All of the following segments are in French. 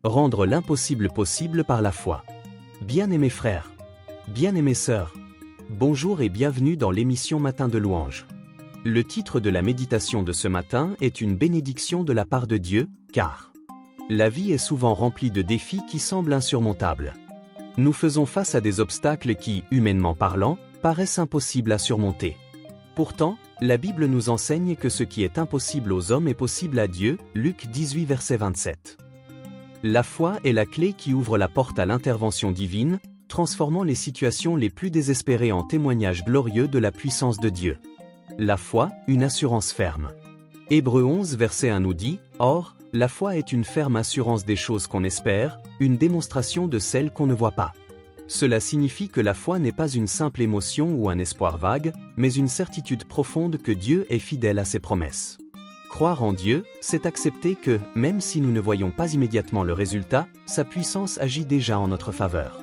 Rendre l'impossible possible par la foi. Bien-aimés frères, bien-aimées sœurs, bonjour et bienvenue dans l'émission Matin de louange. Le titre de la méditation de ce matin est une bénédiction de la part de Dieu, car la vie est souvent remplie de défis qui semblent insurmontables. Nous faisons face à des obstacles qui, humainement parlant, paraissent impossibles à surmonter. Pourtant, la Bible nous enseigne que ce qui est impossible aux hommes est possible à Dieu, Luc 18 verset 27. La foi est la clé qui ouvre la porte à l'intervention divine, transformant les situations les plus désespérées en témoignages glorieux de la puissance de Dieu. La foi, une assurance ferme. Hébreux 11 verset 1 nous dit, « Or, la foi est une ferme assurance des choses qu'on espère, une démonstration de celles qu'on ne voit pas. » Cela signifie que la foi n'est pas une simple émotion ou un espoir vague, mais une certitude profonde que Dieu est fidèle à ses promesses. Croire en Dieu, c'est accepter que, même si nous ne voyons pas immédiatement le résultat, sa puissance agit déjà en notre faveur.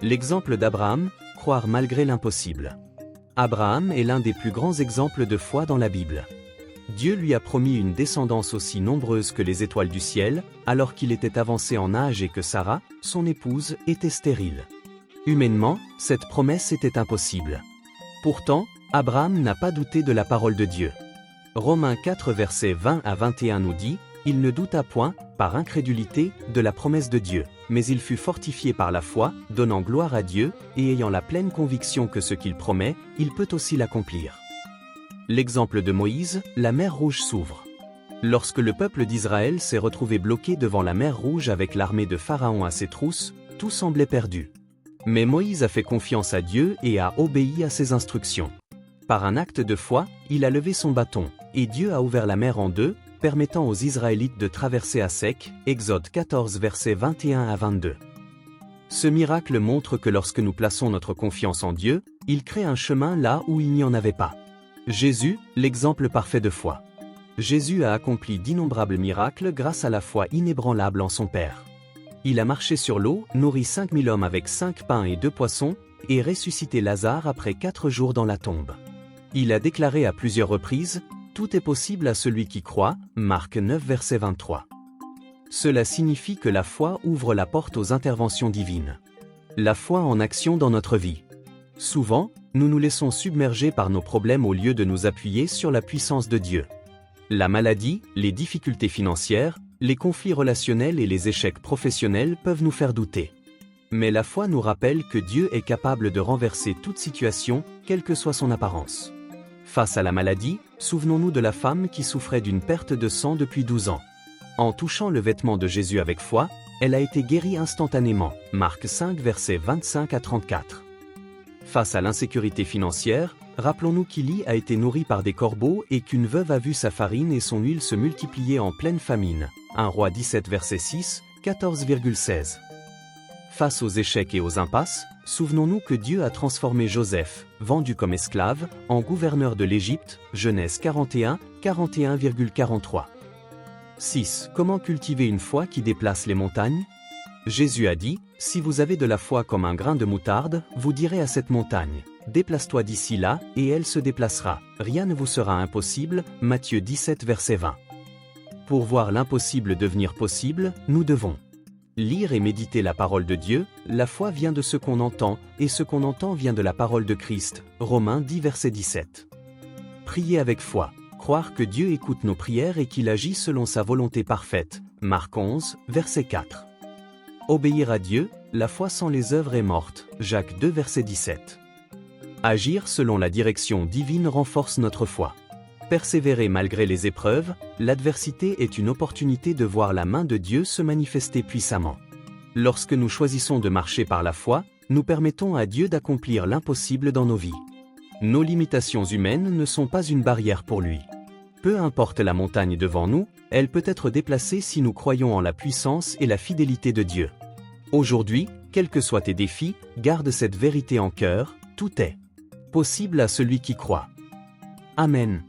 L'exemple d'Abraham, croire malgré l'impossible. Abraham est l'un des plus grands exemples de foi dans la Bible. Dieu lui a promis une descendance aussi nombreuse que les étoiles du ciel, alors qu'il était avancé en âge et que Sarah, son épouse, était stérile. Humainement, cette promesse était impossible. Pourtant, Abraham n'a pas douté de la parole de Dieu. Romains 4 versets 20 à 21 nous dit, « Il ne douta point, par incrédulité, de la promesse de Dieu, mais il fut fortifié par la foi, donnant gloire à Dieu, et ayant la pleine conviction que ce qu'il promet, il peut aussi l'accomplir. » L'exemple de Moïse, la mer Rouge s'ouvre. Lorsque le peuple d'Israël s'est retrouvé bloqué devant la mer Rouge avec l'armée de Pharaon à ses trousses, tout semblait perdu. Mais Moïse a fait confiance à Dieu et a obéi à ses instructions. Par un acte de foi, il a levé son bâton, et Dieu a ouvert la mer en deux, permettant aux Israélites de traverser à sec, Exode 14 versets 21 à 22. Ce miracle montre que lorsque nous plaçons notre confiance en Dieu, il crée un chemin là où il n'y en avait pas. Jésus, l'exemple parfait de foi. Jésus a accompli d'innombrables miracles grâce à la foi inébranlable en son Père. Il a marché sur l'eau, nourri 5000 hommes avec 5 pains et 2 poissons, et ressuscité Lazare après 4 jours dans la tombe. Il a déclaré à plusieurs reprises, « Tout est possible à celui qui croit » Marc 9 verset 23. Cela signifie que la foi ouvre la porte aux interventions divines. La foi en action dans notre vie. Souvent, nous nous laissons submerger par nos problèmes au lieu de nous appuyer sur la puissance de Dieu. La maladie, les difficultés financières, les conflits relationnels et les échecs professionnels peuvent nous faire douter. Mais la foi nous rappelle que Dieu est capable de renverser toute situation, quelle que soit son apparence. Face à la maladie, souvenons-nous de la femme qui souffrait d'une perte de sang depuis 12 ans. En touchant le vêtement de Jésus avec foi, elle a été guérie instantanément. Marc 5 versets 25 à 34. Face à l'insécurité financière, rappelons-nous qu'Élie a été nourri par des corbeaux et qu'une veuve a vu sa farine et son huile se multiplier en pleine famine. 1 Roi 17 verset 6, 14,16. Face aux échecs et aux impasses, souvenons-nous que Dieu a transformé Joseph, vendu comme esclave, en gouverneur de l'Égypte, Genèse 41, 41,43. 6. Comment cultiver une foi qui déplace les montagnes? Jésus a dit, « Si vous avez de la foi comme un grain de moutarde, vous direz à cette montagne, déplace-toi d'ici là, et elle se déplacera. Rien ne vous sera impossible. » Matthieu 17 verset 20. Pour voir l'impossible devenir possible, nous devons lire et méditer la parole de Dieu. La foi vient de ce qu'on entend, et ce qu'on entend vient de la parole de Christ. Romains 10 verset 17. Prier avec foi. Croire que Dieu écoute nos prières et qu'il agit selon sa volonté parfaite. Marc 11, verset 4. Obéir à Dieu, la foi sans les œuvres est morte. Jacques 2 verset 17. Agir selon la direction divine renforce notre foi. Persévérer malgré les épreuves, l'adversité est une opportunité de voir la main de Dieu se manifester puissamment. Lorsque nous choisissons de marcher par la foi, nous permettons à Dieu d'accomplir l'impossible dans nos vies. Nos limitations humaines ne sont pas une barrière pour lui. Peu importe la montagne devant nous, elle peut être déplacée si nous croyons en la puissance et la fidélité de Dieu. Aujourd'hui, quels que soient tes défis, garde cette vérité en cœur, tout est possible à celui qui croit. Amen.